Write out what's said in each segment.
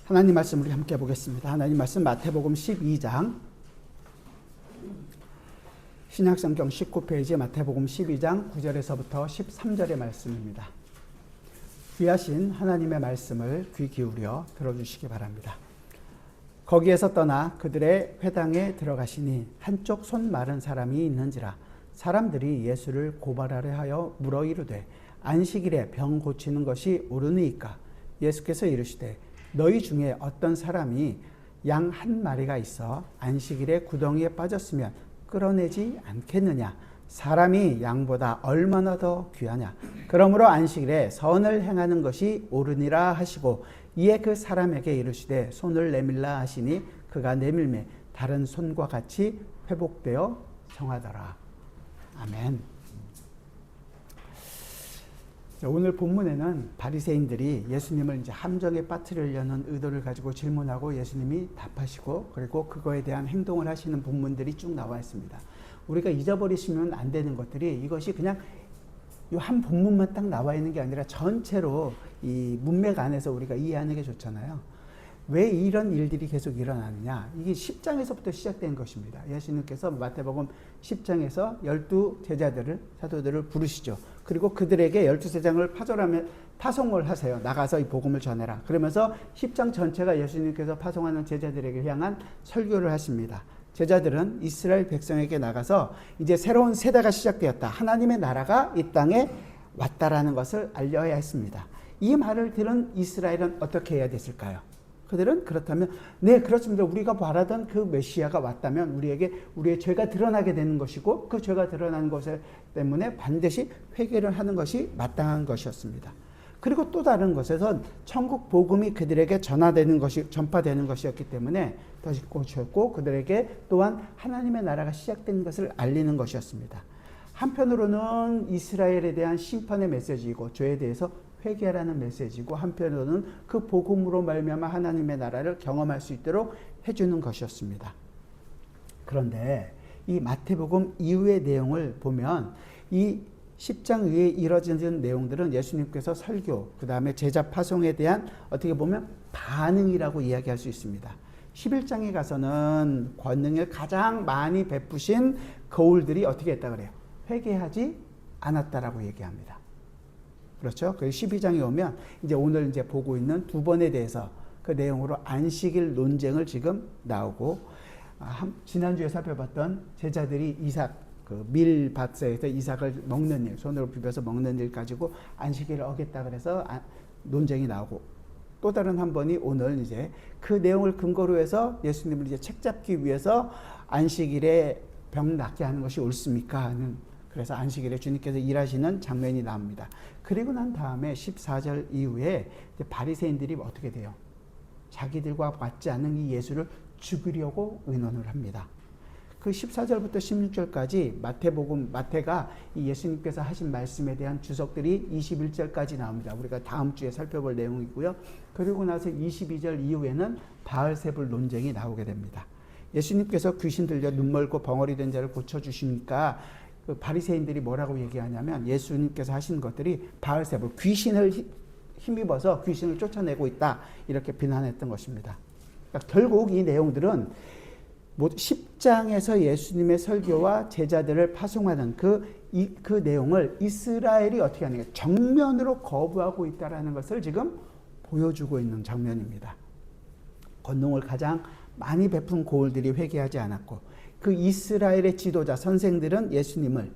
하나님 말씀 우리 함께 보겠습니다. 하나님 말씀 마태복음 12장 신약성경 19페이지 마태복음 12장 9절에서부터 13절의 말씀입니다. 귀하신 하나님의 말씀을 귀 기울여 들어주시기 바랍니다. 거기에서 떠나 그들의 회당에 들어가시니 한쪽 손 마른 사람이 있는지라 사람들이 예수를 고발하려 하여 물어 이르되 안식일에 병 고치는 것이 옳으니까? 예수께서 이르시되 너희 중에 어떤 사람이 양 한 마리가 있어 안식일에 구덩이에 빠졌으면 끌어내지 않겠느냐? 사람이 양보다 얼마나 더 귀하냐? 그러므로 안식일에 선을 행하는 것이 옳으니라 하시고 이에 그 사람에게 이르시되 손을 내밀라 하시니 그가 내밀매 다른 손과 같이 회복되어 정하더라. 아멘. 오늘 본문에는 바리새인들이 예수님을 이제 함정에 빠뜨리려는 의도를 가지고 질문하고 예수님이 답하시고 그리고 그거에 대한 행동을 하시는 본문들이 쭉 나와 있습니다. 우리가 잊어버리시면 안 되는 것들이 이것이 그냥 이 한 본문만 딱 나와 있는 게 아니라 전체로 이 문맥 안에서 우리가 이해하는 게 좋잖아요. 왜 이런 일들이 계속 일어나느냐? 이게 10장에서부터 시작된 것입니다. 예수님께서 마태복음 10장에서 12제자들을, 사도들을 부르시죠. 그리고 그들에게 12제장을 파송을 하세요. 나가서 이 복음을 전해라. 그러면서 10장 전체가 예수님께서 파송하는 제자들에게 향한 설교를 하십니다. 제자들은 이스라엘 백성에게 나가서 이제 새로운 세대가 시작되었다. 하나님의 나라가 이 땅에 왔다라는 것을 알려야 했습니다. 이 말을 들은 이스라엘은 어떻게 해야 됐을까요? 그들은 그렇다면 네 그렇습니다. 우리가 바라던 그 메시아가 왔다면 우리에게 우리의 죄가 드러나게 되는 것이고 그 죄가 드러나는 것 때문에 반드시 회개를 하는 것이 마땅한 것이었습니다. 그리고 또 다른 것에선 천국 복음이 그들에게 전파되는 것이었기 때문에 더 고쳤고 그들에게 또한 하나님의 나라가 시작된 것을 알리는 것이었습니다. 한편으로는 이스라엘에 대한 심판의 메시지이고 죄에 대해서 회개라는 메시지고 한편으로는 그 복음으로 말미암아 하나님의 나라를 경험할 수 있도록 해주는 것이었습니다. 그런데 이 마태복음 이후의 내용을 보면 이 10장 위에 이뤄지는 내용들은 예수님께서 설교, 그 다음에 제자 파송에 대한 어떻게 보면 반응이라고 이야기할 수 있습니다. 11장에 가서는 권능을 가장 많이 베푸신 거울들이 어떻게 했다 그래요? 회개하지 않았다라고 얘기합니다. 그렇죠? 그리고 12장에 오면 이제 오늘 이제 보고 있는 두 번에 대해서 그 내용으로 안식일 논쟁을 지금 나오고 지난주에 살펴봤던 제자들이 이삭 그 밀밭에서 이삭을 먹는 일, 손으로 비벼서 먹는 일 가지고 안식일을 어겼다 그래서 논쟁이 나오고 또 다른 한 번이 오늘 이제 그 내용을 근거로 해서 예수님을 이제 책잡기 위해서 안식일에 병 낫게 하는 것이 옳습니까? 하는 그래서 안식일에 주님께서 일하시는 장면이 나옵니다. 그리고 난 다음에 14절 이후에 바리새인들이 어떻게 돼요? 자기들과 맞지 않는 이 예수를 죽이려고 의논을 합니다. 그 14절부터 16절까지 마태가 이 예수님께서 하신 말씀에 대한 주석들이 21절까지 나옵니다. 우리가 다음 주에 살펴볼 내용이고요. 그리고 나서 22절 이후에는 바알세불 논쟁이 나오게 됩니다. 예수님께서 귀신 들려 눈 멀고 벙어리 된 자를 고쳐주시니까 그 바리새인들이 뭐라고 얘기하냐면 예수님께서 하신 것들이 바알세불 귀신을 힘입어서 귀신을 쫓아내고 있다 이렇게 비난했던 것입니다. 그러니까 결국 이 내용들은 10장에서 예수님의 설교와 제자들을 파송하는 그 내용을 이스라엘이 어떻게 하는가 정면으로 거부하고 있다는 것을 지금 보여주고 있는 장면입니다. 권능을 가장 많이 베푼 고울들이 회개하지 않았고 그 이스라엘의 지도자 선생들은 예수님을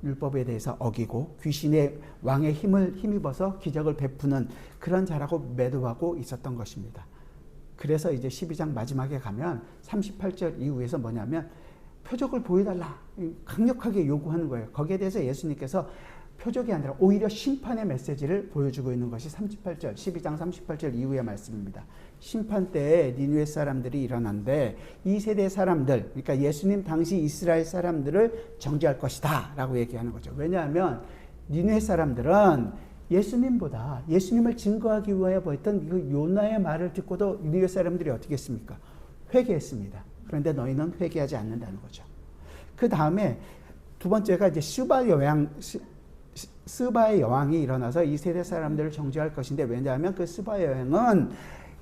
율법에 대해서 어기고 귀신의 왕의 힘을 힘입어서 기적을 베푸는 그런 자라고 매도하고 있었던 것입니다. 그래서 이제 12장 마지막에 가면 38절 이후에서 뭐냐면 표적을 보여달라 강력하게 요구하는 거예요. 거기에 대해서 예수님께서 표적이 아니라 오히려 심판의 메시지를 보여주고 있는 것이 38절 12장 38절 이후의 말씀입니다. 심판 때에 니느웨 사람들이 일어난데 이 세대 사람들 그러니까 예수님 당시 이스라엘 사람들을 정죄할 것이다 라고 얘기하는 거죠. 왜냐하면 니느웨 사람들은 예수님보다 예수님을 증거하기 위하여 보였던 그 요나의 말을 듣고도 니느웨 사람들이 어떻게 했습니까? 회개했습니다. 그런데 너희는 회개하지 않는다는 거죠. 그 다음에 두 번째가 이제 스바의 여왕이 일어나서 이 세대 사람들을 정죄할 것인데, 왜냐하면 그 스바의 여왕은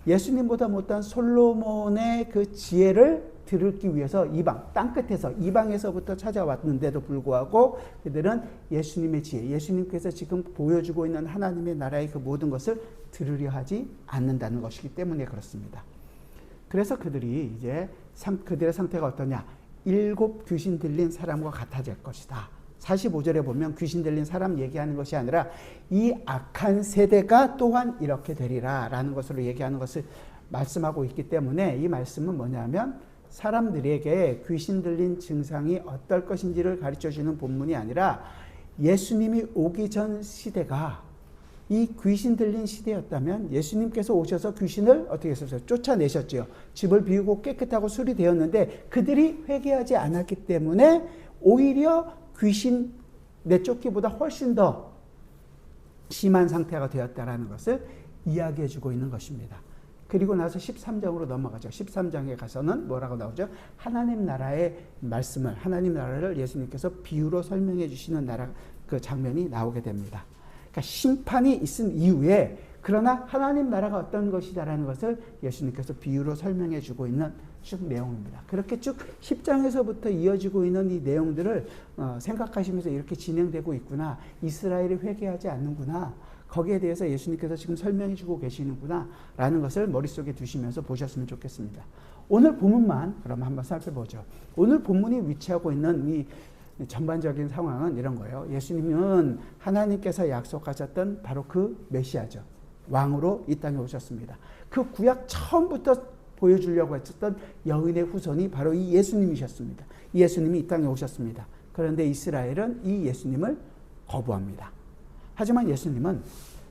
예수님보다 못한 솔로몬의 그 지혜를 들기 위해서 이방, 땅끝에서 이방에서부터 찾아왔는데도 불구하고 그들은 예수님의 지혜, 예수님께서 지금 보여주고 있는 하나님의 나라의 그 모든 것을 들으려 하지 않는다는 것이기 때문에 그렇습니다. 그래서 그들이 이제 그들의 상태가 어떠냐? 7 귀신 들린 사람과 같아질 것이다. 45절에 보면 귀신 들린 사람 얘기하는 것이 아니라 이 악한 세대가 또한 이렇게 되리라 라는 것으로 얘기하는 것을 말씀하고 있기 때문에, 이 말씀은 뭐냐면 사람들에게 귀신 들린 증상이 어떨 것인지를 가르쳐주는 본문이 아니라 예수님이 오기 전 시대가 이 귀신 들린 시대였다면 예수님께서 오셔서 귀신을 어떻게 했었어요? 쫓아내셨죠. 집을 비우고 깨끗하고 술이 되었는데 그들이 회개하지 않았기 때문에 오히려 귀신 내쫓기보다 훨씬 더 심한 상태가 되었다라는 것을 이야기해 주고 있는 것입니다. 그리고 나서 13장으로 넘어가죠. 13장에 가서는 뭐라고 나오죠? 하나님 나라의 말씀을, 하나님 나라를 예수님께서 비유로 설명해 주시는 그 장면이 나오게 됩니다. 그러니까 심판이 있은 이후에, 그러나 하나님 나라가 어떤 것이다라는 것을 예수님께서 비유로 설명해 주고 있는 쭉 내용입니다. 그렇게 쭉 10장에서부터 이어지고 있는 이 내용들을 생각하시면서 이렇게 진행되고 있구나, 이스라엘이 회개하지 않는구나, 거기에 대해서 예수님께서 지금 설명해 주고 계시는구나 라는 것을 머릿속에 두시면서 보셨으면 좋겠습니다. 오늘 본문만 그럼 한번 살펴보죠. 오늘 본문이 위치하고 있는 이 전반적인 상황은 이런 거예요. 예수님은 하나님께서 약속하셨던 바로 그 메시아죠. 왕으로 이 땅에 오셨습니다. 그 구약 처음부터 보여주려고 했었던 여인의 후손이 바로 이 예수님이셨습니다. 이 예수님이 이 땅에 오셨습니다. 그런데 이스라엘은 이 예수님을 거부합니다. 하지만 예수님은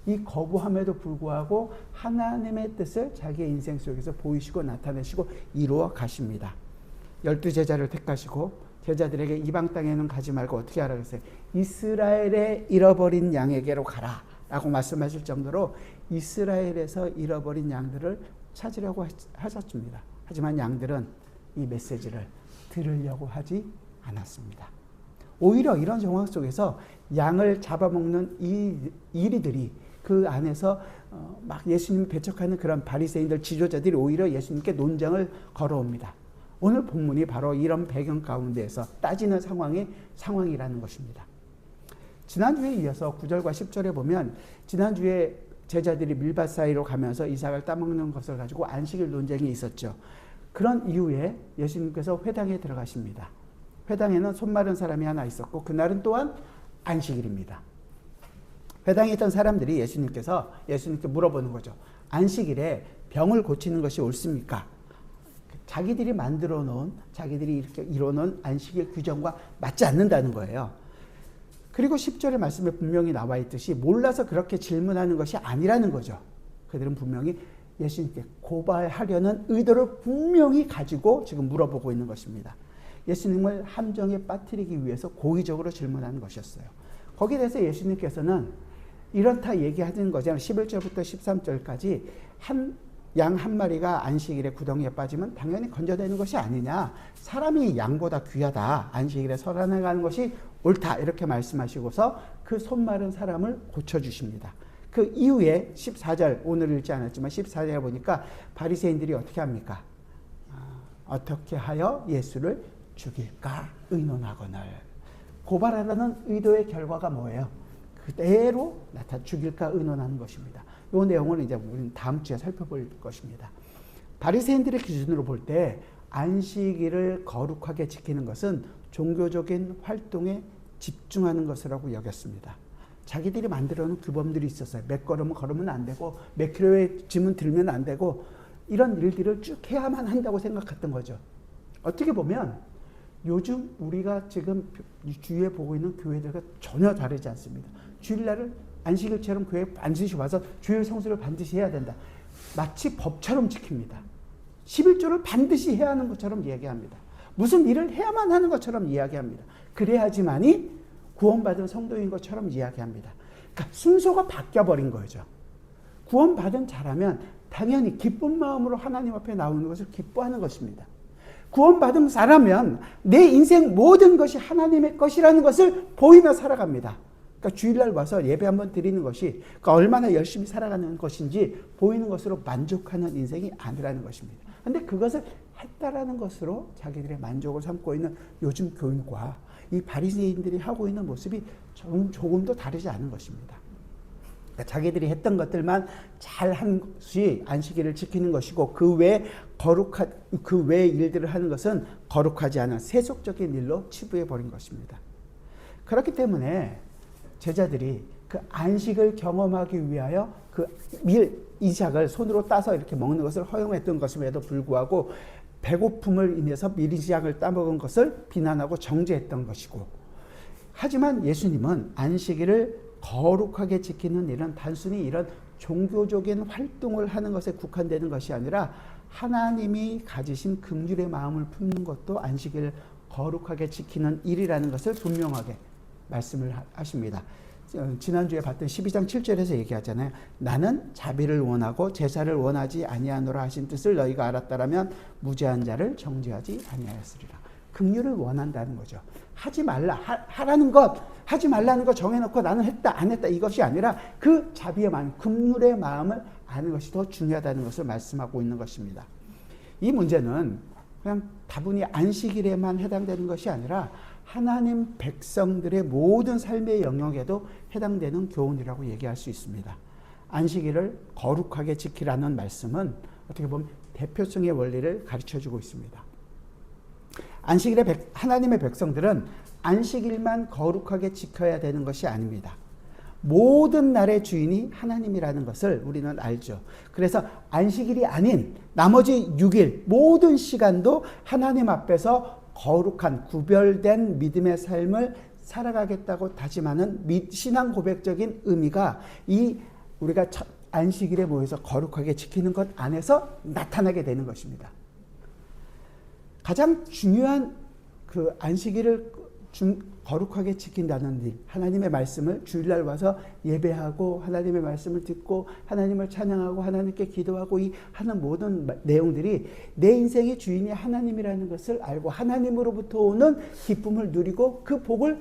이 거부함에도 불구하고 하나님의 뜻을 자기의 인생 속에서 보이시고 나타내시고 이루어 가십니다. 12제자를 택하시고 제자들에게 이방 땅에는 가지 말고 어떻게 하라고 했어요? 이스라엘의 잃어버린 양에게로 가라 라고 말씀하실 정도로 이스라엘에서 잃어버린 양들을 찾으려고 하셨습니다. 하지만 양들은 이 메시지를 들으려고 하지 않았습니다. 오히려 이런 상황 속에서 양을 잡아먹는 이 이리들이 그 안에서 막 예수님을 배척하는 그런 바리새인들, 지도자들이 오히려 예수님께 논쟁을 걸어옵니다. 오늘 본문이 바로 이런 배경 가운데에서 따지는 상황이라는 것입니다. 지난주에 이어서 9절과 10절에 보면 지난주에 제자들이 밀밭 사이로 가면서 이삭을 따먹는 것을 가지고 안식일 논쟁이 있었죠. 그런 이후에 예수님께서 회당에 들어가십니다. 회당에는 손 마른 사람이 하나 있었고 그날은 또한 안식일입니다. 회당에 있던 사람들이 예수님께 물어보는 거죠. 안식일에 병을 고치는 것이 옳습니까? 자기들이 만들어 놓은, 자기들이 이렇게 이뤄놓은 안식일 규정과 맞지 않는다는 거예요. 그리고 10절의 말씀에 분명히 나와 있듯이 몰라서 그렇게 질문하는 것이 아니라는 거죠. 그들은 분명히 예수님께 고발하려는 의도를 분명히 가지고 지금 물어보고 있는 것입니다. 예수님을 함정에 빠뜨리기 위해서 고의적으로 질문하는 것이었어요. 거기에 대해서 예수님께서는 이렇다 얘기하는 거잖아요. 11절부터 13절까지 양 한 마리가 안식일에 구덩이에 빠지면 당연히 건져내는 것이 아니냐. 사람이 양보다 귀하다. 안식일에 살아나가는 것이 옳다. 이렇게 말씀하시고서 그 손 마른 사람을 고쳐주십니다. 그 이후에 14절, 오늘 읽지 않았지만 14절에 보니까 바리새인들이 어떻게 합니까? 어떻게 하여 예수를 죽일까 의논하거늘. 고발하려는 의도의 결과가 뭐예요? 그대로 죽일까 의논하는 것입니다. 이 내용을 이제 우리는 다음 주에 살펴볼 것입니다. 바리새인들의 기준으로 볼 때 안식일을 거룩하게 지키는 것은 종교적인 활동에 집중하는 것이라고 여겼습니다. 자기들이 만들어 놓은 규범들이 있었어요. 몇 걸음은 걸으면 안 되고 몇 킬로의 짐은 들면 안 되고 이런 일들을 쭉 해야만 한다고 생각했던 거죠. 어떻게 보면 요즘 우리가 지금 주위에 보고 있는 교회들과 전혀 다르지 않습니다. 주일날을 안식일처럼 교회에 반드시 와서 주일 성수를 반드시 해야 된다. 마치 법처럼 지킵니다. 11조를 반드시 해야 하는 것처럼 이야기합니다. 무슨 일을 해야만 하는 것처럼 이야기합니다. 그래야지만이 구원받은 성도인 것처럼 이야기합니다. 그러니까 순서가 바뀌어버린 거죠. 구원받은 자라면 당연히 기쁜 마음으로 하나님 앞에 나오는 것을 기뻐하는 것입니다. 구원받은 자라면 내 인생 모든 것이 하나님의 것이라는 것을 보이며 살아갑니다. 그러니까 주일날 와서 예배 한번 드리는 것이 그러니까 얼마나 열심히 살아가는 것인지 보이는 것으로 만족하는 인생이 아니라는 것입니다. 그런데 그것을 했다라는 것으로 자기들의 만족을 삼고 있는 요즘 교인과 이 바리새인들이 하고 있는 모습이 조금도 다르지 않은 것입니다. 그러니까 자기들이 했던 것들만 잘한 것이 안식일을 지키는 것이고 그 외 일들을 하는 것은 거룩하지 않은 세속적인 일로 치부해 버린 것입니다. 그렇기 때문에 제자들이 그 안식을 경험하기 위하여 그 밀 이삭을 손으로 따서 이렇게 먹는 것을 허용했던 것임에도 불구하고 배고픔을 인해서 밀 이삭을 따먹은 것을 비난하고 정죄했던 것이고, 하지만 예수님은 안식일을 거룩하게 지키는 일은 단순히 이런 종교적인 활동을 하는 것에 국한되는 것이 아니라 하나님이 가지신 긍휼의 마음을 품는 것도 안식일을 거룩하게 지키는 일이라는 것을 분명하게 말씀을 하십니다. 지난주에 봤던 12장 7절에서 얘기하잖아요. 나는 자비를 원하고 제사를 원하지 아니하노라 하신 뜻을 너희가 알았다라면 무죄한 자를 정죄하지 아니하였으리라. 긍휼을 원한다는 거죠. 하지 말라, 하라는 것, 하지 말라는 거 정해놓고 나는 했다, 안 했다 이것이 아니라 그 자비의 마음, 긍휼의 마음을 아는 것이 더 중요하다는 것을 말씀하고 있는 것입니다. 이 문제는 그냥 다분히 안식일에만 해당되는 것이 아니라 하나님 백성들의 모든 삶의 영역에도 해당되는 교훈이라고 얘기할 수 있습니다. 안식일을 거룩하게 지키라는 말씀은 어떻게 보면 대표성의 원리를 가르쳐주고 있습니다. 안식일에 하나님의 백성들은 안식일만 거룩하게 지켜야 되는 것이 아닙니다. 모든 날의 주인이 하나님이라는 것을 우리는 알죠. 그래서 안식일이 아닌 나머지 6일 모든 시간도 하나님 앞에서 거룩한 구별된 믿음의 삶을 살아가겠다고 다짐하는 신앙 고백적인 의미가 이 우리가 안식일에 모여서 거룩하게 지키는 것 안에서 나타나게 되는 것입니다. 가장 중요한 그 안식일을 거룩하게 지킨다는 일, 하나님의 말씀을 주일날 와서 예배하고 하나님의 말씀을 듣고 하나님을 찬양하고 하나님께 기도하고 이 하는 모든 내용들이 내 인생의 주인이 하나님이라는 것을 알고 하나님으로부터 오는 기쁨을 누리고 그 복을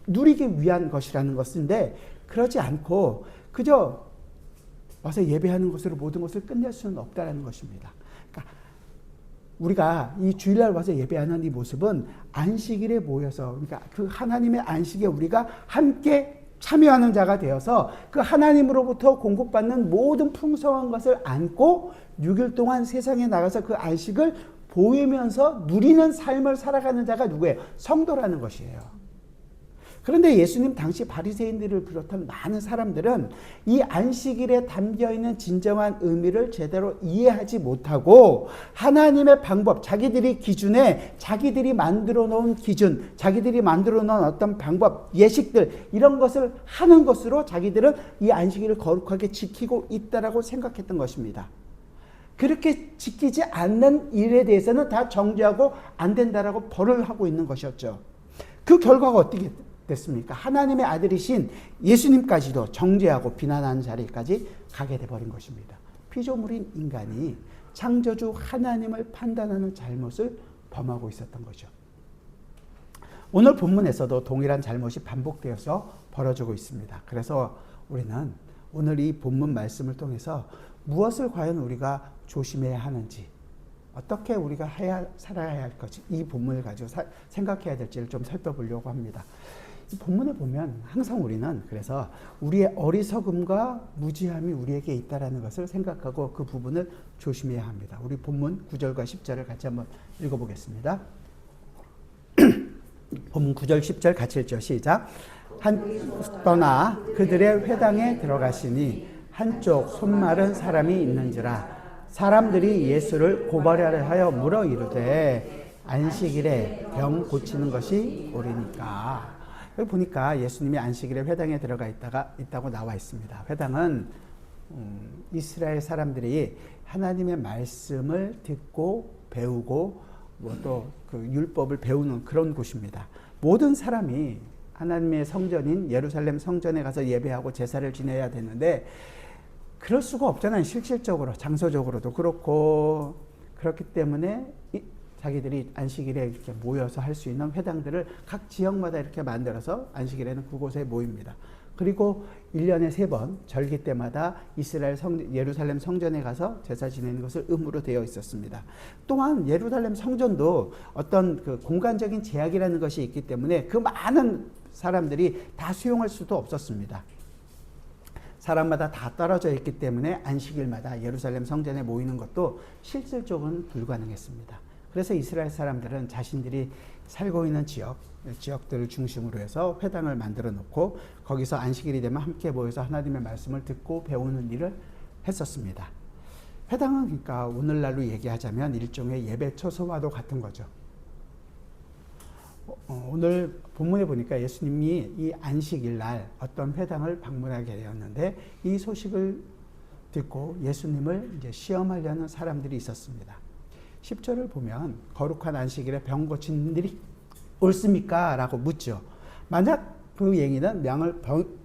누리기 위한 것이라는 것인데, 그러지 않고 그저 와서 예배하는 것으로 모든 것을 끝낼 수는 없다는 것입니다. 그러니까 우리가 이 주일날 와서 예배하는 이 모습은 안식일에 모여서, 그러니까 그 하나님의 안식에 우리가 함께 참여하는 자가 되어서 그 하나님으로부터 공급받는 모든 풍성한 것을 안고 6일 동안 세상에 나가서 그 안식을 보이면서 누리는 삶을 살아가는 자가 누구예요? 성도라는 것이에요. 그런데 예수님 당시 바리새인들을 비롯한 많은 사람들은 이 안식일에 담겨있는 진정한 의미를 제대로 이해하지 못하고 하나님의 방법, 자기들이 기준에 자기들이 만들어 놓은 기준, 자기들이 만들어 놓은 어떤 방법, 예식들 이런 것을 하는 것으로 자기들은 이 안식일을 거룩하게 지키고 있다라고 생각했던 것입니다. 그렇게 지키지 않는 일에 대해서는 다 정죄하고 안 된다라고 벌을 하고 있는 것이었죠. 그 결과가 어떻게 됐습니까? 하나님의 아들이신 예수님까지도 정죄하고 비난하는 자리까지 가게 돼버린 것입니다. 피조물인 인간이 창조주 하나님을 판단하는 잘못을 범하고 있었던 거죠. 오늘 본문에서도 동일한 잘못이 반복되어서 벌어지고 있습니다. 그래서 우리는 오늘 이 본문 말씀을 통해서 무엇을 과연 우리가 조심해야 하는지, 어떻게 우리가 살아야 할 것이, 이 본문을 가지고 생각해야 될지를 좀 살펴보려고 합니다. 이 본문에 보면 항상 우리는 그래서 우리의 어리석음과 무지함이 우리에게 있다는 것을 생각하고 그 부분을 조심해야 합니다. 우리 본문 9절과 10절을 같이 한번 읽어보겠습니다. 본문 9절 10절 같이 읽죠. 시작. 떠나 그들의 회당에 들어가시니 한쪽 손마른 사람이 있는지라. 사람들이 예수를 고발하려 하여 물어 이르되 안식일에 병 고치는 것이 옳으니까. 여기 보니까 예수님이 안식일에 회당에 들어가 있다고 나와 있습니다. 회당은 이스라엘 사람들이 하나님의 말씀을 듣고 배우고 또 그 율법을 배우는 그런 곳입니다. 모든 사람이 하나님의 성전인 예루살렘 성전에 가서 예배하고 제사를 지내야 되는데 그럴 수가 없잖아요. 실질적으로 장소적으로도 그렇고. 그렇기 때문에 자기들이 안식일에 이렇게 모여서 할 수 있는 회당들을 각 지역마다 이렇게 만들어서 안식일에는 그곳에 모입니다. 그리고 1년에 3번 절기 때마다 이스라엘 예루살렘 성전에 가서 제사 지내는 것을 의무로 되어 있었습니다. 또한 예루살렘 성전도 어떤 그 공간적인 제약이라는 것이 있기 때문에 그 많은 사람들이 다 수용할 수도 없었습니다. 사람마다 다 떨어져 있기 때문에 안식일마다 예루살렘 성전에 모이는 것도 실질적으로는 불가능했습니다. 그래서 이스라엘 사람들은 자신들이 살고 있는 지역들을 중심으로 해서 회당을 만들어 놓고 거기서 안식일이 되면 함께 모여서 하나님의 말씀을 듣고 배우는 일을 했었습니다. 회당은 그러니까 오늘날로 얘기하자면 일종의 예배 처소와도 같은 거죠. 오늘 본문에 보니까 예수님이 이 안식일 날 어떤 회당을 방문하게 되었는데 이 소식을 듣고 예수님을 이제 시험하려는 사람들이 있었습니다. 10절을 보면 거룩한 안식일에 병 고친 일이 옳습니까? 라고 묻죠. 만약 그 얘기는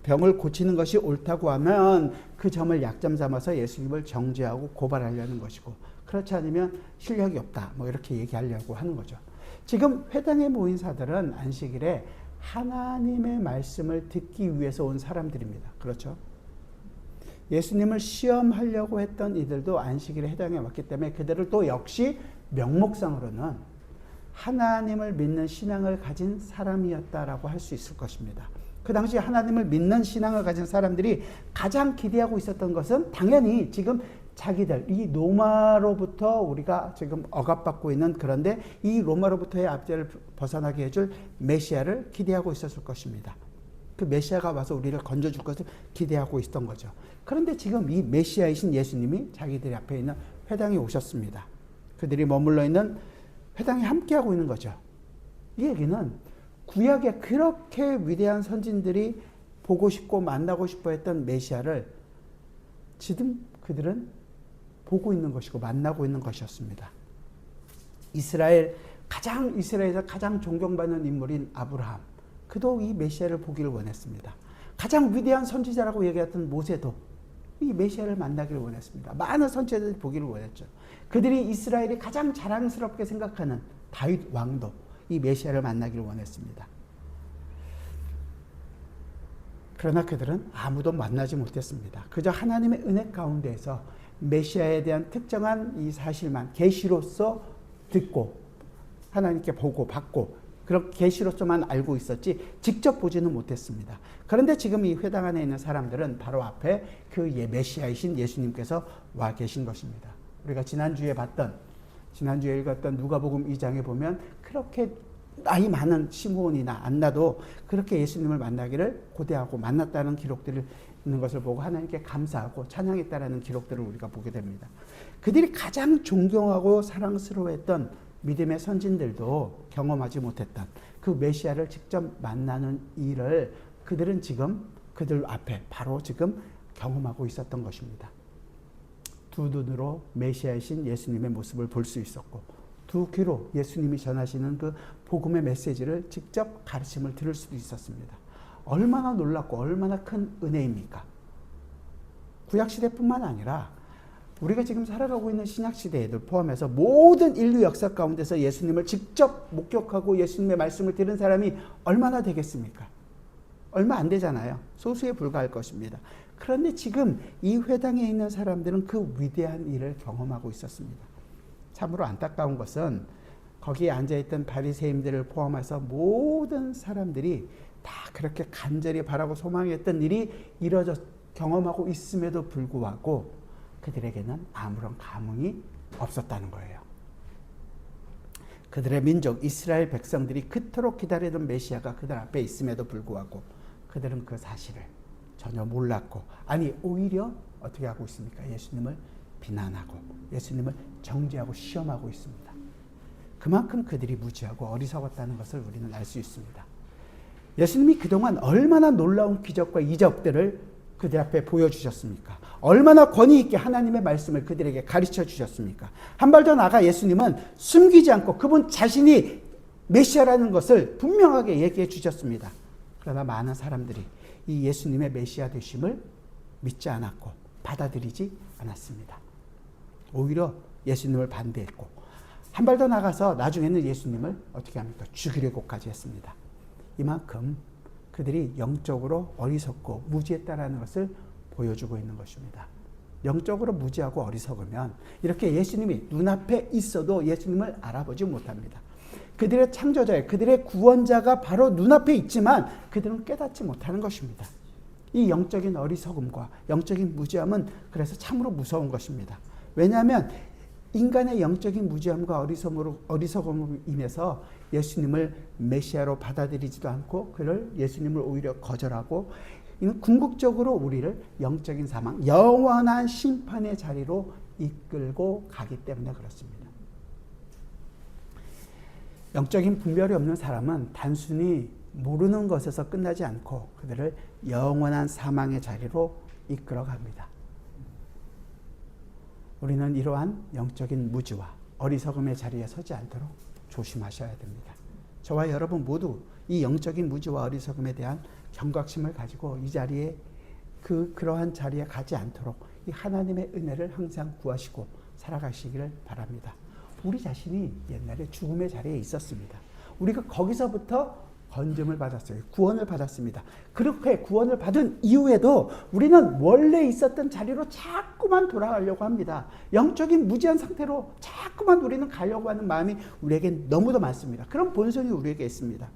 병을 고치는 것이 옳다고 하면 그 점을 약점 삼아서 예수님을 정죄하고 고발하려는 것이고, 그렇지 않으면 실력이 없다 뭐 이렇게 얘기하려고 하는 거죠. 지금 회당에 모인 사들은 안식일에 하나님의 말씀을 듣기 위해서 온 사람들입니다. 그렇죠? 예수님을 시험하려고 했던 이들도 안식일에 회당에 왔기 때문에 그들을 또 역시 명목상으로는 하나님을 믿는 신앙을 가진 사람이었다라고 할 수 있을 것입니다. 그 당시 하나님을 믿는 신앙을 가진 사람들이 가장 기대하고 있었던 것은 당연히 지금 자기들, 이 로마로부터 우리가 지금 억압받고 있는, 그런데 이 로마로부터의 압제를 벗어나게 해줄 메시아를 기대하고 있었을 것입니다. 그 메시아가 와서 우리를 건져줄 것을 기대하고 있었던 거죠. 그런데 지금 이 메시아이신 예수님이 자기들 앞에 있는 회당에 오셨습니다. 그들이 머물러 있는 회당에 함께하고 있는 거죠. 이 얘기는 구약에 그렇게 위대한 선진들이 보고 싶고 만나고 싶어 했던 메시아를 지금 그들은 보고 있는 것이고 만나고 있는 것이었습니다. 이스라엘에서 가장 존경받는 인물인 아브라함, 그도 이 메시아를 보기를 원했습니다. 가장 위대한 선지자라고 얘기했던 모세도 이 메시아를 만나기를 원했습니다. 많은 선지자들이 보기를 원했죠. 그들이 이스라엘이 가장 자랑스럽게 생각하는 다윗 왕도 이 메시아를 만나기를 원했습니다. 그러나 그들은 아무도 만나지 못했습니다. 그저 하나님의 은혜 가운데에서 메시아에 대한 특정한 이 사실만 계시로서 듣고 하나님께 보고 받고 그런 계시로서만 알고 있었지 직접 보지는 못했습니다. 그런데 지금 이 회당 안에 있는 사람들은 바로 앞에 그 메시아이신 예수님께서 와 계신 것입니다. 우리가 지난주에 읽었던 누가복음 2장에 보면 그렇게 나이 많은 시므온이나 안나도 그렇게 예수님을 만나기를 고대하고 만났다는 기록들이 있는 것을 보고 하나님께 감사하고 찬양했다라는 기록들을 우리가 보게 됩니다. 그들이 가장 존경하고 사랑스러워했던 믿음의 선진들도 경험하지 못했던 그 메시아를 직접 만나는 일을 그들은 지금 그들 앞에 바로 지금 경험하고 있었던 것입니다. 두 눈으로 메시아이신 예수님의 모습을 볼 수 있었고 두 귀로 예수님이 전하시는 그 복음의 메시지를 직접 가르침을 들을 수도 있었습니다. 얼마나 놀랍고 얼마나 큰 은혜입니까? 구약시대뿐만 아니라 우리가 지금 살아가고 있는 신약시대에도 포함해서 모든 인류 역사 가운데서 예수님을 직접 목격하고 예수님의 말씀을 들은 사람이 얼마나 되겠습니까? 얼마 안 되잖아요. 소수에 불과할 것입니다. 그런데 지금 이 회당에 있는 사람들은 그 위대한 일을 경험하고 있었습니다. 참으로 안타까운 것은 거기에 앉아있던 바리새인들을 포함해서 모든 사람들이 다 그렇게 간절히 바라고 소망했던 일이 이뤄져 경험하고 있음에도 불구하고 그들에게는 아무런 감흥이 없었다는 거예요. 그들의 민족 이스라엘 백성들이 그토록 기다리던 메시아가 그들 앞에 있음에도 불구하고 그들은 그 사실을 전혀 몰랐고, 아니 오히려 어떻게 하고 있습니까? 예수님을 비난하고 예수님을 정죄하고 시험하고 있습니다. 그만큼 그들이 무지하고 어리석었다는 것을 우리는 알 수 있습니다. 예수님이 그동안 얼마나 놀라운 기적과 이적들을 그들 앞에 보여주셨습니까? 얼마나 권위 있게 하나님의 말씀을 그들에게 가르쳐 주셨습니까? 한 발 더 나아가 예수님은 숨기지 않고 그분 자신이 메시아라는 것을 분명하게 얘기해 주셨습니다. 그러나 많은 사람들이 이 예수님의 메시아 되심을 믿지 않았고 받아들이지 않았습니다. 오히려 예수님을 반대했고 한 발 더 나가서 나중에는 예수님을 어떻게 합니까? 죽이려고까지 했습니다. 이만큼 그들이 영적으로 어리석고 무지했다라는 것을 보여주고 있는 것입니다. 영적으로 무지하고 어리석으면 이렇게 예수님이 눈앞에 있어도 예수님을 알아보지 못합니다. 그들의 창조자의, 그들의 구원자가 바로 눈앞에 있지만 그들은 깨닫지 못하는 것입니다. 이 영적인 어리석음과 영적인 무지함은 그래서 참으로 무서운 것입니다. 왜냐하면 인간의 영적인 무지함과 어리석음으로 인해서 예수님을 메시아로 받아들이지도 않고 그를 예수님을 오히려 거절하고 이는 궁극적으로 우리를 영적인 사망, 영원한 심판의 자리로 이끌고 가기 때문에 그렇습니다. 영적인 분별이 없는 사람은 단순히 모르는 것에서 끝나지 않고 그들을 영원한 사망의 자리로 이끌어갑니다. 우리는 이러한 영적인 무지와 어리석음의 자리에 서지 않도록 조심하셔야 됩니다. 저와 여러분 모두 이 영적인 무지와 어리석음에 대한 경각심을 가지고 이 자리에 그러한 자리에 가지 않도록 이 하나님의 은혜를 항상 구하시고 살아가시기를 바랍니다. 우리 자신이 옛날에 죽음의 자리에 있었습니다. 우리가 거기서부터 건짐을 받았어요. 구원을 받았습니다. 그렇게 구원을 받은 이후에도 우리는 원래 있었던 자리로 자꾸만 돌아가려고 합니다. 영적인 무지한 상태로 자꾸만 우리는 가려고 하는 마음이 우리에게 너무도 많습니다. 그런 본성이 우리에게 있습니다.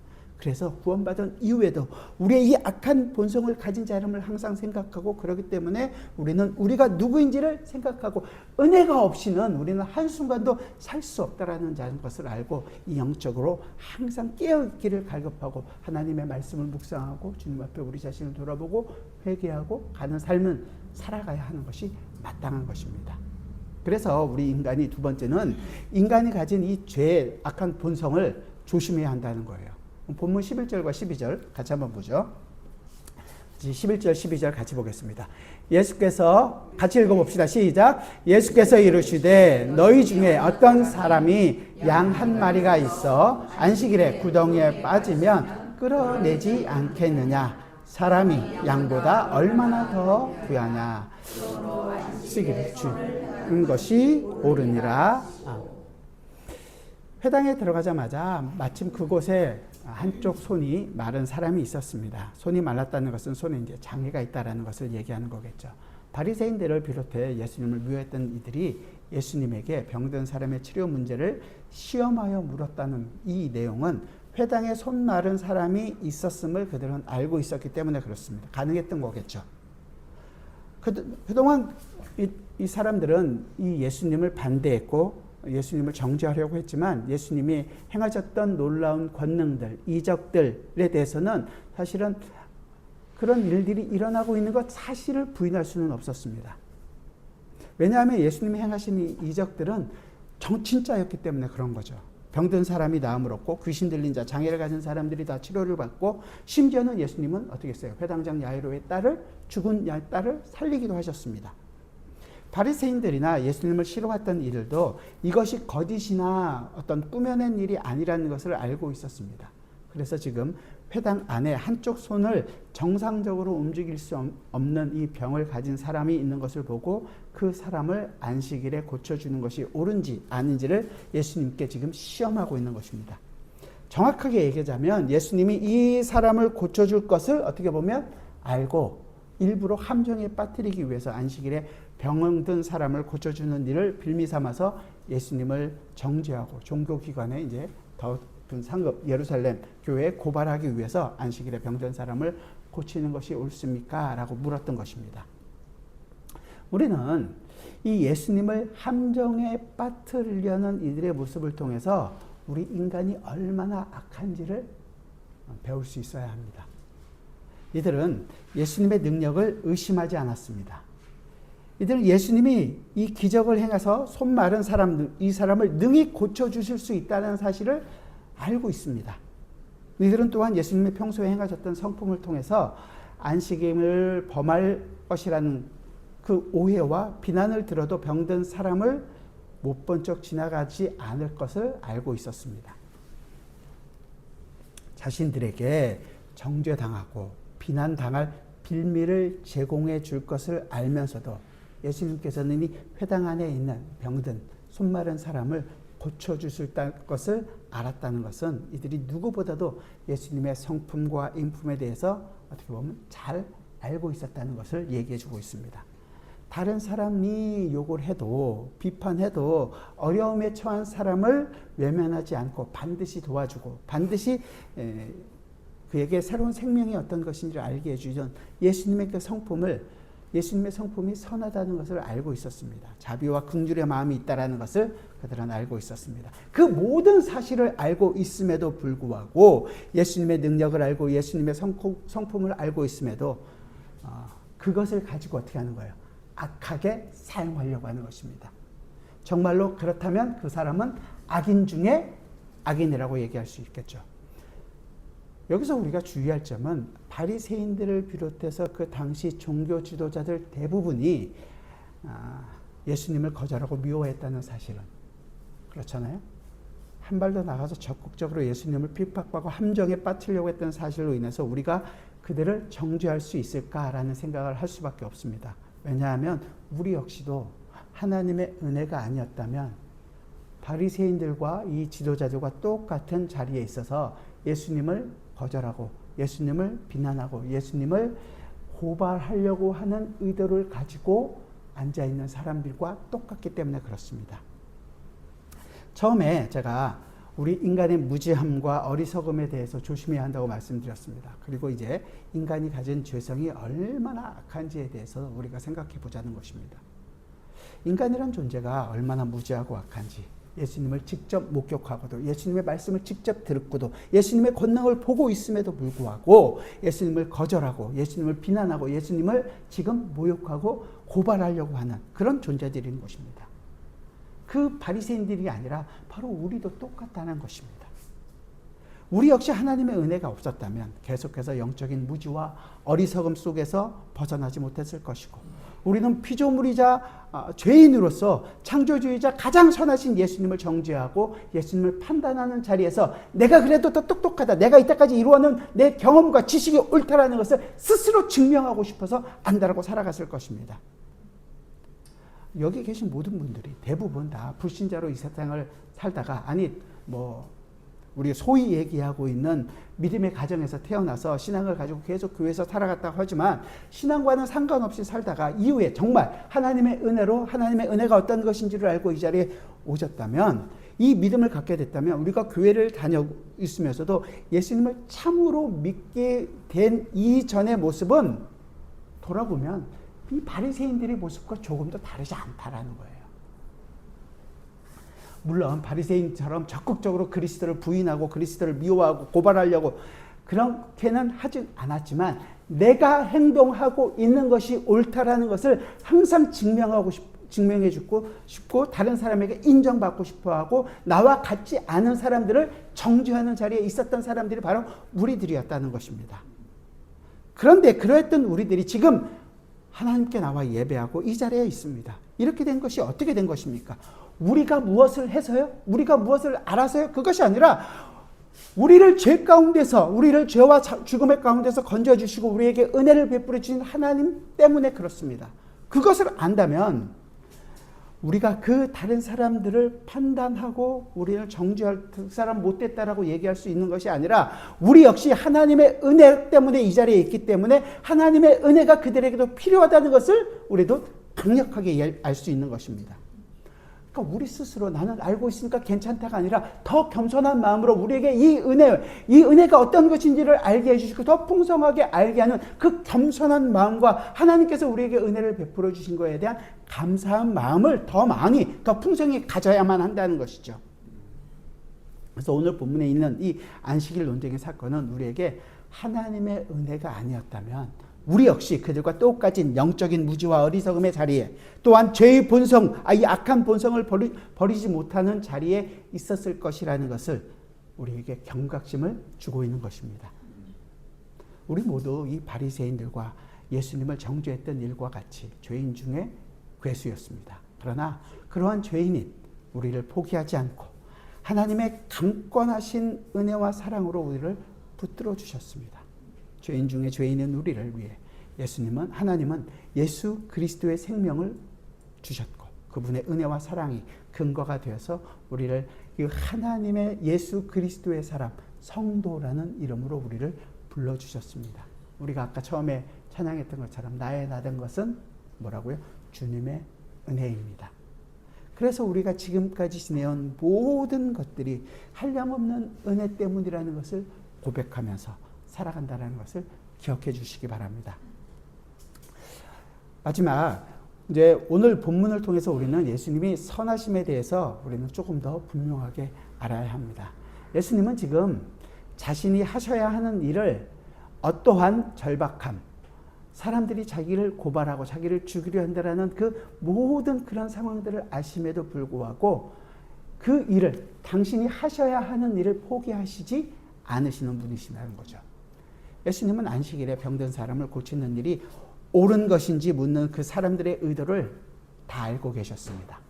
그래서 구원받은 이후에도 우리의 이 악한 본성을 가진 자름을 항상 생각하고 그렇기 때문에 우리는 우리가 누구인지를 생각하고 은혜가 없이는 우리는 한순간도 살 수 없다라는 것을 알고 이 영적으로 항상 깨어있기를 갈급하고 하나님의 말씀을 묵상하고 주님 앞에 우리 자신을 돌아보고 회개하고 가는 삶은 살아가야 하는 것이 마땅한 것입니다. 그래서 우리 인간이 두 번째는 인간이 가진 이 죄의 악한 본성을 조심해야 한다는 거예요. 본문 11절과 12절 같이 한번 보죠. 11절 12절 같이 보겠습니다. 예수께서 같이 읽어봅시다. 시작. 예수께서 이르시되 너희 중에 어떤 사람이 양 한 마리가 있어 안식일에 구덩이에 빠지면 끌어내지 않겠느냐. 사람이 양보다 얼마나 더 귀하냐. 안식일에 주는 것이 옳으니라. 회당에 들어가자마자 마침 그곳에 한쪽 손이 마른 사람이 있었습니다. 손이 말랐다는 것은 손에 이제 장애가 있다라는 것을 얘기하는 거겠죠. 바리새인들을 비롯해 예수님을 미워했던 이들이 예수님에게 병든 사람의 치료 문제를 시험하여 물었다는 이 내용은 회당에 손 마른 사람이 있었음을 그들은 알고 있었기 때문에 그렇습니다. 가능했던 거겠죠. 그동안 이 사람들은 이 예수님을 반대했고 예수님을 정죄하려고 했지만 예수님이 행하셨던 놀라운 권능들, 이적들에 대해서는 사실은 그런 일들이 일어나고 있는 것 사실을 부인할 수는 없었습니다. 왜냐하면 예수님이 행하신 이 이적들은 진짜였기 때문에 그런 거죠. 병든 사람이 나음을 얻고 귀신 들린 자, 장애를 가진 사람들이 다 치료를 받고 심지어는 예수님은 어떻게 했어요? 회당장 야이로의 죽은 딸을 살리기도 하셨습니다. 바리새인들이나 예수님을 싫어했던 이들도 이것이 거짓이나 어떤 꾸며낸 일이 아니라는 것을 알고 있었습니다. 그래서 지금 회당 안에 한쪽 손을 정상적으로 움직일 수 없는 이 병을 가진 사람이 있는 것을 보고 그 사람을 안식일에 고쳐주는 것이 옳은지 아닌지를 예수님께 지금 시험하고 있는 것입니다. 정확하게 얘기하자면 예수님이 이 사람을 고쳐줄 것을 어떻게 보면 알고 일부러 함정에 빠뜨리기 위해서 안식일에 병든 사람을 고쳐주는 일을 빌미 삼아서 예수님을 정죄하고 종교기관에 이제 더 높은 상급 예루살렘 교회에 고발하기 위해서 안식일에 병든 사람을 고치는 것이 옳습니까? 라고 물었던 것입니다. 우리는 이 예수님을 함정에 빠뜨리려는 이들의 모습을 통해서 우리 인간이 얼마나 악한지를 배울 수 있어야 합니다. 이들은 예수님의 능력을 의심하지 않았습니다. 이들은 예수님이 이 기적을 행해서 손 마른 이 사람을 능히 고쳐주실 수 있다는 사실을 알고 있습니다. 이들은 또한 예수님이 평소에 행하셨던 성품을 통해서 안식일을 범할 것이라는 그 오해와 비난을 들어도 병든 사람을 못 본 척 지나가지 않을 것을 알고 있었습니다. 자신들에게 정죄당하고 비난당할 빌미를 제공해 줄 것을 알면서도 예수님께서는 이 회당 안에 있는 병든 손 마른 사람을 고쳐주실 것을 알았다는 것은 이들이 누구보다도 예수님의 성품과 인품에 대해서 어떻게 보면 잘 알고 있었다는 것을 얘기해 주고 있습니다. 다른 사람이 욕을 해도 비판해도 어려움에 처한 사람을 외면하지 않고 반드시 도와주고 반드시 그에게 새로운 생명이 어떤 것인지를 알게 해주던 예수님의 그 성품을 예수님의 성품이 선하다는 것을 알고 있었습니다. 자비와 긍휼의 마음이 있다라는 것을 그들은 알고 있었습니다. 그 모든 사실을 알고 있음에도 불구하고 예수님의 능력을 알고 예수님의 성품을 알고 있음에도 그것을 가지고 어떻게 하는 거예요? 악하게 사용하려고 하는 것입니다. 정말로 그렇다면 그 사람은 악인 중에 악인이라고 얘기할 수 있겠죠. 여기서 우리가 주의할 점은 바리새인들을 비롯해서 그 당시 종교 지도자들 대부분이 예수님을 거절하고 미워했다는 사실은 그렇잖아요. 한 발 더 나가서 적극적으로 예수님을 핍박하고 함정에 빠뜨리려고 했던 사실로 인해서 우리가 그들을 정죄할 수 있을까라는 생각을 할 수밖에 없습니다. 왜냐하면 우리 역시도 하나님의 은혜가 아니었다면 바리새인들과 이 지도자들과 똑같은 자리에 있어서 예수님을 거절하고 예수님을 비난하고 예수님을 고발하려고 하는 의도를 가지고 앉아있는 사람들과 똑같기 때문에 그렇습니다. 처음에 제가 우리 인간의 무지함과 어리석음에 대해서 조심해야 한다고 말씀드렸습니다. 그리고 이제 인간이 가진 죄성이 얼마나 악한지에 대해서 우리가 생각해 보자는 것입니다. 인간이란 존재가 얼마나 무지하고 악한지 예수님을 직접 목격하고도 예수님의 말씀을 직접 듣고도 예수님의 권능을 보고 있음에도 불구하고 예수님을 거절하고 예수님을 비난하고 예수님을 지금 모욕하고 고발하려고 하는 그런 존재들인 것입니다. 그 바리새인들이 아니라 바로 우리도 똑같다는 것입니다. 우리 역시 하나님의 은혜가 없었다면 계속해서 영적인 무지와 어리석음 속에서 벗어나지 못했을 것이고 우리는 피조물이자 죄인으로서 창조주의자 가장 선하신 예수님을 정죄하고 예수님을 판단하는 자리에서 내가 그래도 더 똑똑하다. 내가 이때까지 이루어낸 내 경험과 지식이 옳다라는 것을 스스로 증명하고 싶어서 안다라고 살아갔을 것입니다. 여기 계신 모든 분들이 대부분 다 불신자로 이 세상을 살다가 우리 소위 얘기하고 있는 믿음의 가정에서 태어나서 신앙을 가지고 계속 교회에서 살아갔다고 하지만 신앙과는 상관없이 살다가 이후에 정말 하나님의 은혜로 하나님의 은혜가 어떤 것인지를 알고 이 자리에 오셨다면 이 믿음을 갖게 됐다면 우리가 교회를 다녀 있으면서도 예수님을 참으로 믿게 된 이전의 모습은 돌아보면 이 바리새인들의 모습과 조금 더 다르지 않다라는 거예요. 물론 바리새인처럼 적극적으로 그리스도를 부인하고 그리스도를 미워하고 고발하려고 그렇게는 하진 않았지만 내가 행동하고 있는 것이 옳다라는 것을 항상 증명해 주고 싶고 다른 사람에게 인정받고 싶어하고 나와 같지 않은 사람들을 정죄하는 자리에 있었던 사람들이 바로 우리들이었다는 것입니다. 그런데 그러했던 우리들이 지금 하나님께 나와 예배하고 이 자리에 있습니다. 이렇게 된 것이 어떻게 된 것입니까? 우리가 무엇을 해서요? 우리가 무엇을 알아서요? 그것이 아니라 우리를 죄 가운데서 우리를 죄와 죽음의 가운데서 건져주시고 우리에게 은혜를 베풀어 주신 하나님 때문에 그렇습니다. 그것을 안다면 우리가 그 다른 사람들을 판단하고 우리를 정죄할 그 사람 못됐다라고 얘기할 수 있는 것이 아니라 우리 역시 하나님의 은혜 때문에 이 자리에 있기 때문에 하나님의 은혜가 그들에게도 필요하다는 것을 우리도 강력하게 알 수 있는 것입니다. 그러니까 우리 스스로 나는 알고 있으니까 괜찮다가 아니라 더 겸손한 마음으로 우리에게 이 은혜가 어떤 것인지를 알게 해주시고 더 풍성하게 알게 하는 그 겸손한 마음과 하나님께서 우리에게 은혜를 베풀어 주신 것에 대한 감사한 마음을 더 많이 더 풍성히 가져야만 한다는 것이죠. 그래서 오늘 본문에 있는 이 안식일 논쟁의 사건은 우리에게 하나님의 은혜가 아니었다면 우리 역시 그들과 똑같은 영적인 무지와 어리석음의 자리에 또한 죄의 본성, 이 악한 본성을 버리지 못하는 자리에 있었을 것이라는 것을 우리에게 경각심을 주고 있는 것입니다. 우리 모두 이 바리새인들과 예수님을 정죄했던 일과 같이 죄인 중에 괴수였습니다. 그러나 그러한 죄인인 우리를 포기하지 않고 하나님의 강권하신 은혜와 사랑으로 우리를 붙들어 주셨습니다. 죄인 중에 죄인인 우리를 위해 하나님은 예수 그리스도의 생명을 주셨고 그분의 은혜와 사랑이 근거가 되어서 우리를 이 하나님의 예수 그리스도의 사람, 성도라는 이름으로 우리를 불러주셨습니다. 우리가 아까 처음에 찬양했던 것처럼 나의 나된 것은 뭐라고요? 주님의 은혜입니다. 그래서 우리가 지금까지 지내온 모든 것들이 한량없는 은혜 때문이라는 것을 고백하면서 살아간다는 것을 기억해 주시기 바랍니다. 마지막, 이제 오늘 본문을 통해서 우리는 예수님이 선하심에 대해서 우리는 조금 더 분명하게 알아야 합니다. 예수님은 지금 자신이 하셔야 하는 일을 어떠한 절박함, 사람들이 자기를 고발하고 자기를 죽이려 한다라는 그 모든 그런 상황들을 아심에도 불구하고 그 일을, 당신이 하셔야 하는 일을 포기하시지 않으시는 분이시라는 거죠. 예수님은 안식일에 병든 사람을 고치는 일이 옳은 것인지 묻는 그 사람들의 의도를 다 알고 계셨습니다.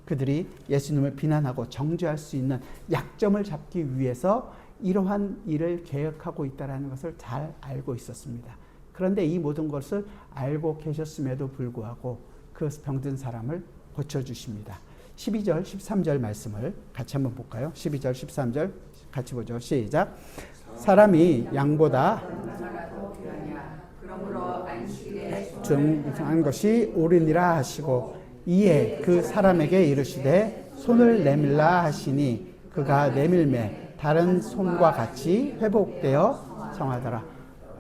그들이 예수님을 비난하고 정죄할 수 있는 약점을 잡기 위해서 이러한 일을 계획하고 있다는 것을 잘 알고 있었습니다. 그런데 이 모든 것을 알고 계셨음에도 불구하고 그 병든 사람을 고쳐주십니다. 12절, 13절 말씀을 같이 한번 볼까요? 12절, 13절 같이 보죠. 시작. 사람이 양보다 중한 것이 옳으니라 하시고 이에 그 사람에게 이르시되 손을 내밀라 하시니 그가 내밀매 다른 손과 같이 회복되어 성하더라.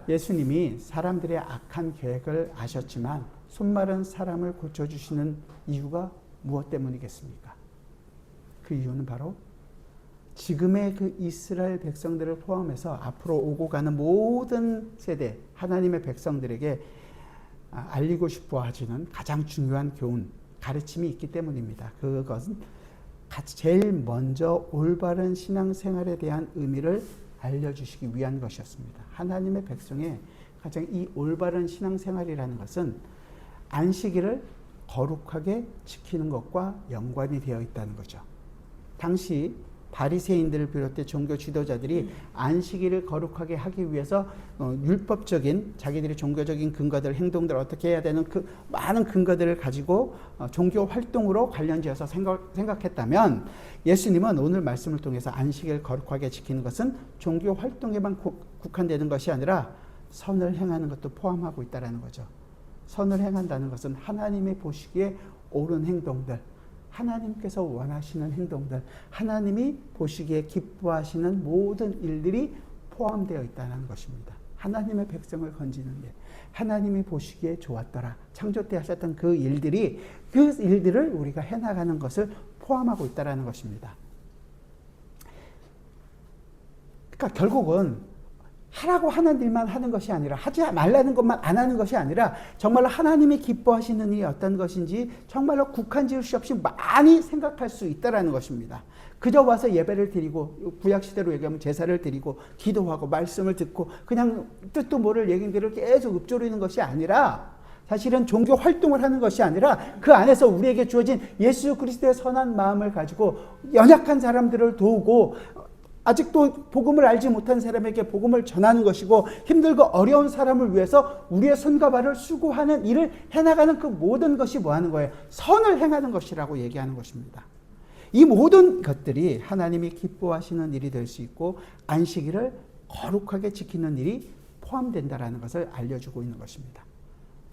예수님이 사람들의 악한 계획을 아셨지만 손마른 사람을 고쳐주시는 이유가 무엇 때문이겠습니까? 그 이유는 바로 지금의 그 이스라엘 백성들을 포함해서 앞으로 오고 가는 모든 세대 하나님의 백성들에게 알리고 싶어 하시는 가장 중요한 교훈, 가르침이 있기 때문입니다. 그것은 제일 먼저 올바른 신앙생활에 대한 의미를 알려주시기 위한 것이었습니다. 하나님의 백성의 가장 이 올바른 신앙생활이라는 것은 안식일을 거룩하게 지키는 것과 연관이 되어 있다는 거죠. 당시 바리새인들을 비롯해 종교 지도자들이 안식일을 거룩하게 하기 위해서 율법적인 자기들의 종교적인 근거들, 행동들을 어떻게 해야 되는 그 많은 근거들을 가지고 종교 활동으로 관련지어서 생각했다면 예수님은 오늘 말씀을 통해서 안식일을 거룩하게 지키는 것은 종교 활동에만 국한되는 것이 아니라 선을 행하는 것도 포함하고 있다는 거죠. 선을 행한다는 것은 하나님이 보시기에 옳은 행동들, 하나님께서 원하시는 행동들, 하나님이 보시기에 기뻐하시는 모든 일들이 포함되어 있다는 것입니다. 하나님의 백성을 건지는 일, 하나님이 보시기에 좋았더라. 창조 때 하셨던 그 일들이 그 일들을 우리가 해나가는 것을 포함하고 있다는 것입니다. 그러니까 결국은 하라고 하는 일만 하는 것이 아니라 하지 말라는 것만 안 하는 것이 아니라 정말로 하나님이 기뻐하시는 일이 어떤 것인지 정말로 국한 지을 수 없이 많이 생각할 수 있다는 것입니다. 그저 와서 예배를 드리고 구약시대로 얘기하면 제사를 드리고 기도하고 말씀을 듣고 그냥 뜻도 모를 얘기들을 계속 읊조리는 것이 아니라 사실은 종교 활동을 하는 것이 아니라 그 안에서 우리에게 주어진 예수 그리스도의 선한 마음을 가지고 연약한 사람들을 도우고 아직도 복음을 알지 못한 사람에게 복음을 전하는 것이고 힘들고 어려운 사람을 위해서 우리의 손과 발을 수고하는 일을 해나가는 그 모든 것이 뭐 하는 거예요? 선을 행하는 것이라고 얘기하는 것입니다. 이 모든 것들이 하나님이 기뻐하시는 일이 될 수 있고 안식일을 거룩하게 지키는 일이 포함된다는 것을 알려주고 있는 것입니다.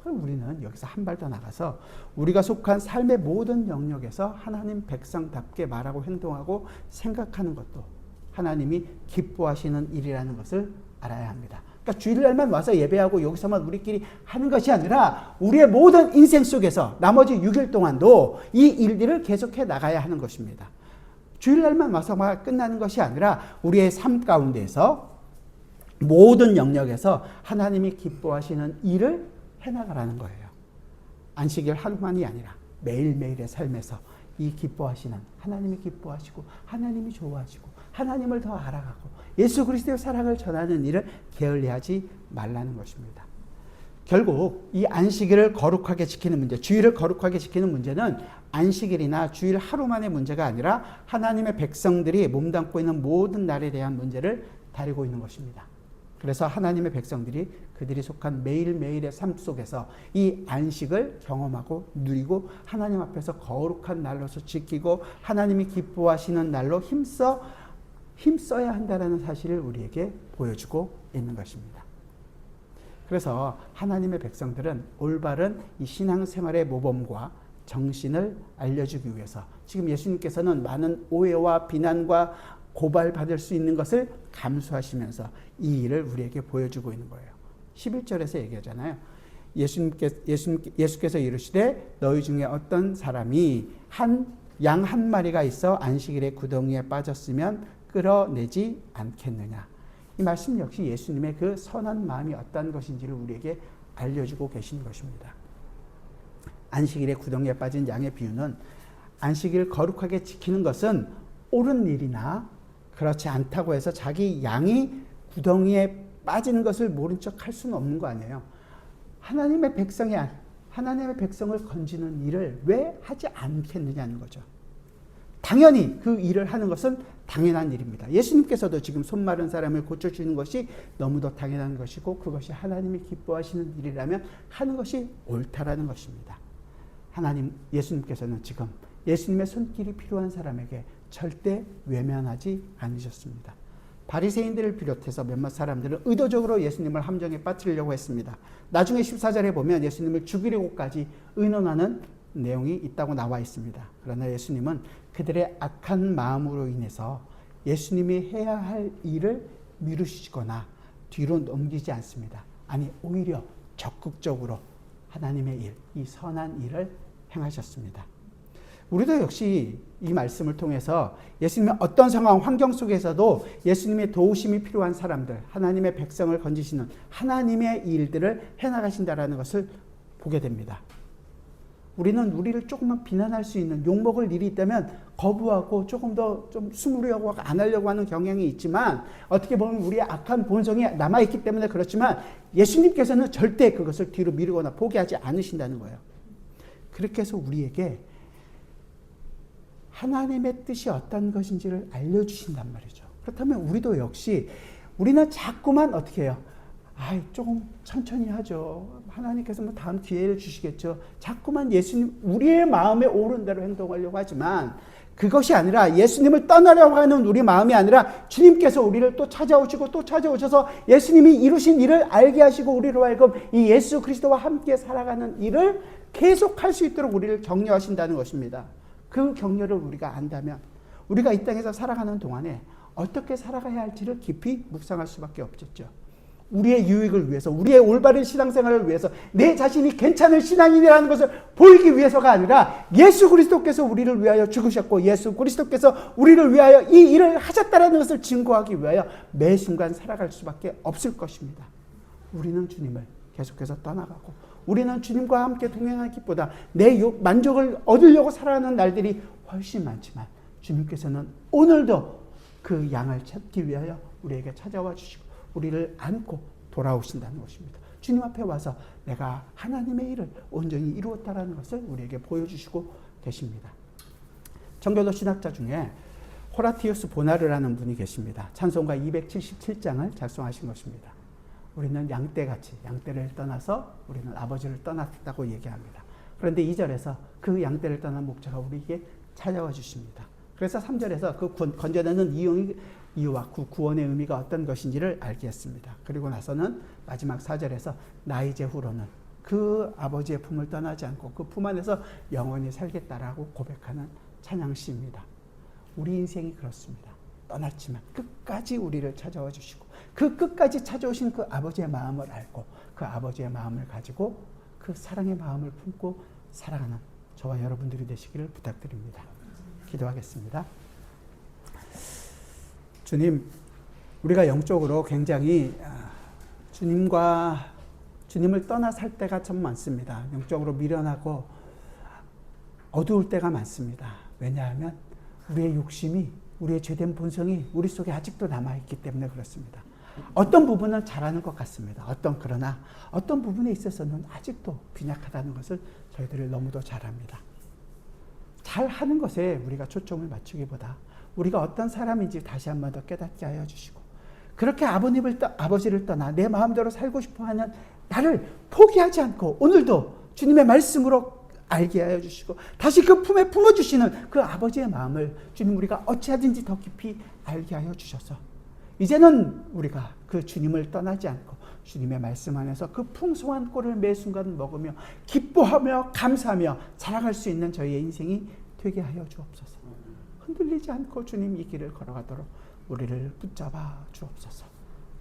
그럼 우리는 여기서 한 발 더 나가서 우리가 속한 삶의 모든 영역에서 하나님 백성답게 말하고 행동하고 생각하는 것도 하나님이 기뻐하시는 일이라는 것을 알아야 합니다. 그러니까 주일날만 와서 예배하고 여기서만 우리끼리 하는 것이 아니라 우리의 모든 인생 속에서 나머지 6일 동안도 이 일들을 계속해 나가야 하는 것입니다. 주일날만 와서 막 끝나는 것이 아니라 우리의 삶 가운데에서 모든 영역에서 하나님이 기뻐하시는 일을 해나가라는 거예요. 안식일 하루만이 아니라 매일매일의 삶에서 이 기뻐하시는 하나님이 기뻐하시고 하나님이 좋아하시고 하나님을 더 알아가고 예수 그리스도의 사랑을 전하는 일을 게을리하지 말라는 것입니다. 결국 이 안식일을 거룩하게 지키는 문제, 주일을 거룩하게 지키는 문제는 안식일이나 주일 하루만의 문제가 아니라 하나님의 백성들이 몸담고 있는 모든 날에 대한 문제를 다루고 있는 것입니다. 그래서 하나님의 백성들이 그들이 속한 매일매일의 삶 속에서 이 안식을 경험하고 누리고 하나님 앞에서 거룩한 날로서 지키고 하나님이 기뻐하시는 날로 힘써야 한다는 사실을 우리에게 보여주고 있는 것입니다. 그래서 하나님의 백성들은 올바른 이 신앙생활의 모범과 정신을 알려주기 위해서 지금 예수님께서는 많은 오해와 비난과 고발받을 수 있는 것을 감수하시면서 이 일을 우리에게 보여주고 있는 거예요. 11절에서 얘기하잖아요. 예수께서 이르시되 너희 중에 어떤 사람이 양 한 마리가 있어 안식일에 구덩이에 빠졌으면 끌어내지 않겠느냐. 이 말씀 역시 예수님의 그 선한 마음이 어떤 것인지를 우리에게 알려주고 계시는 것입니다. 안식일에 구덩이에 빠진 양의 비유는 안식일을 거룩하게 지키는 것은 옳은 일이나 그렇지 않다고 해서 자기 양이 구덩이에 빠지는 것을 모른 척 할 수는 없는 거 아니에요. 하나님의 백성을 건지는 일을 왜 하지 않겠느냐는 거죠. 당연히 그 일을 하는 것은 당연한 일입니다. 예수님께서도 지금 손 마른 사람을 고쳐주는 것이 너무도 당연한 것이고 그것이 하나님이 기뻐하시는 일이라면 하는 것이 옳다라는 것입니다. 예수님께서는 지금 예수님의 손길이 필요한 사람에게 절대 외면하지 않으셨습니다. 바리새인들을 비롯해서 몇몇 사람들은 의도적으로 예수님을 함정에 빠뜨리려고 했습니다. 나중에 14절에 보면 예수님을 죽이려고까지 의논하는 내용이 있다고 나와 있습니다. 그러나 예수님은 그들의 악한 마음으로 인해서 예수님이 해야 할 일을 미루시거나 뒤로 넘기지 않습니다. 아니 오히려 적극적으로 하나님의 일, 이 선한 일을 행하셨습니다. 우리도 역시 이 말씀을 통해서 예수님의 어떤 상황, 환경 속에서도 예수님의 도우심이 필요한 사람들, 하나님의 백성을 건지시는 하나님의 일들을 해나가신다라는 것을 보게 됩니다. 우리는 우리를 조금만 비난할 수 있는 욕먹을 일이 있다면 거부하고 조금 더 좀 숨으려고 안 하려고 하는 경향이 있지만 어떻게 보면 우리의 악한 본성이 남아있기 때문에 그렇지만 예수님께서는 절대 그것을 뒤로 미루거나 포기하지 않으신다는 거예요. 그렇게 해서 우리에게 하나님의 뜻이 어떤 것인지를 알려주신단 말이죠. 그렇다면 우리도 역시 우리는 자꾸만 어떻게 해요? 조금 천천히 하죠. 하나님께서 뭐 다음 기회를 주시겠죠. 자꾸만 예수님, 우리의 마음에 옳은 대로 행동하려고 하지만 그것이 아니라 예수님을 떠나려고 하는 우리 마음이 아니라 주님께서 우리를 또 찾아오시고 또 찾아오셔서 예수님이 이루신 일을 알게 하시고 우리로 하여금 이 예수 그리스도와 함께 살아가는 일을 계속할 수 있도록 우리를 격려하신다는 것입니다. 그 격려를 우리가 안다면 우리가 이 땅에서 살아가는 동안에 어떻게 살아가야 할지를 깊이 묵상할 수밖에 없겠죠. 우리의 유익을 위해서, 우리의 올바른 신앙생활을 위해서, 내 자신이 괜찮은 신앙인이라는 것을 보이기 위해서가 아니라 예수 그리스도께서 우리를 위하여 죽으셨고 예수 그리스도께서 우리를 위하여 이 일을 하셨다는 것을 증거하기 위하여 매 순간 살아갈 수밖에 없을 것입니다. 우리는 주님을 계속해서 떠나가고 우리는 주님과 함께 동행하기보다 내 만족을 얻으려고 살아가는 날들이 훨씬 많지만 주님께서는 오늘도 그 양을 찾기 위하여 우리에게 찾아와 주시고 우리를 안고 돌아오신다는 것입니다. 주님 앞에 와서 내가 하나님의 일을 온전히 이루었다는 것을 우리에게 보여주시고 계십니다. 정교도 신학자 중에 호라티우스 보나르라는 분이 계십니다. 찬송가 277장을 작성하신 것입니다. 우리는 양떼같이 양떼를 떠나서 우리는 아버지를 떠났다고 얘기합니다. 그런데 2절에서 그 양떼를 떠난 목자가 우리에게 찾아와 주십니다. 그래서 3절에서 그 건져내는 이유와 그 구원의 의미가 어떤 것인지를 알게 했습니다. 그리고 나서는 마지막 4절에서 나 이제 후로는 그 아버지의 품을 떠나지 않고 그 품 안에서 영원히 살겠다라고 고백하는 찬양시입니다. 우리 인생이 그렇습니다. 떠났지만 끝까지 우리를 찾아와 주시고 그 끝까지 찾아오신 그 아버지의 마음을 알고 그 아버지의 마음을 가지고 그 사랑의 마음을 품고 살아가는 저와 여러분들이 되시기를 부탁드립니다. 기도하겠습니다. 주님, 우리가 영적으로 굉장히 주님을 떠나 살 때가 참 많습니다. 영적으로 미련하고 어두울 때가 많습니다. 왜냐하면 우리의 욕심이, 우리의 죄된 본성이 우리 속에 아직도 남아있기 때문에 그렇습니다. 어떤 부분은 잘하는 것 같습니다. 그러나 어떤 부분에 있어서는 아직도 빈약하다는 것을 저희들이 너무도 잘 압니다. 잘하는 것에 우리가 초점을 맞추기보다 우리가 어떤 사람인지 다시 한 번 더 깨닫게 하여 주시고 그렇게 아버지를 떠나 내 마음대로 살고 싶어하는 나를 포기하지 않고 오늘도 주님의 말씀으로 알게 하여 주시고 다시 그 품에 품어주시는 그 아버지의 마음을 주님 우리가 어찌하든지 더 깊이 알게 하여 주셔서 이제는 우리가 그 주님을 떠나지 않고 주님의 말씀 안에서 그 풍성한 꼴을 매 순간 먹으며 기뻐하며 감사하며 자라갈 수 있는 저희의 인생이 되게 하여 주옵소서. 흔들리지 않고 주님 이 길을 걸어가도록 우리를 붙잡아 주옵소서.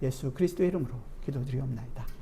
예수 그리스도의 이름으로 기도드리옵나이다.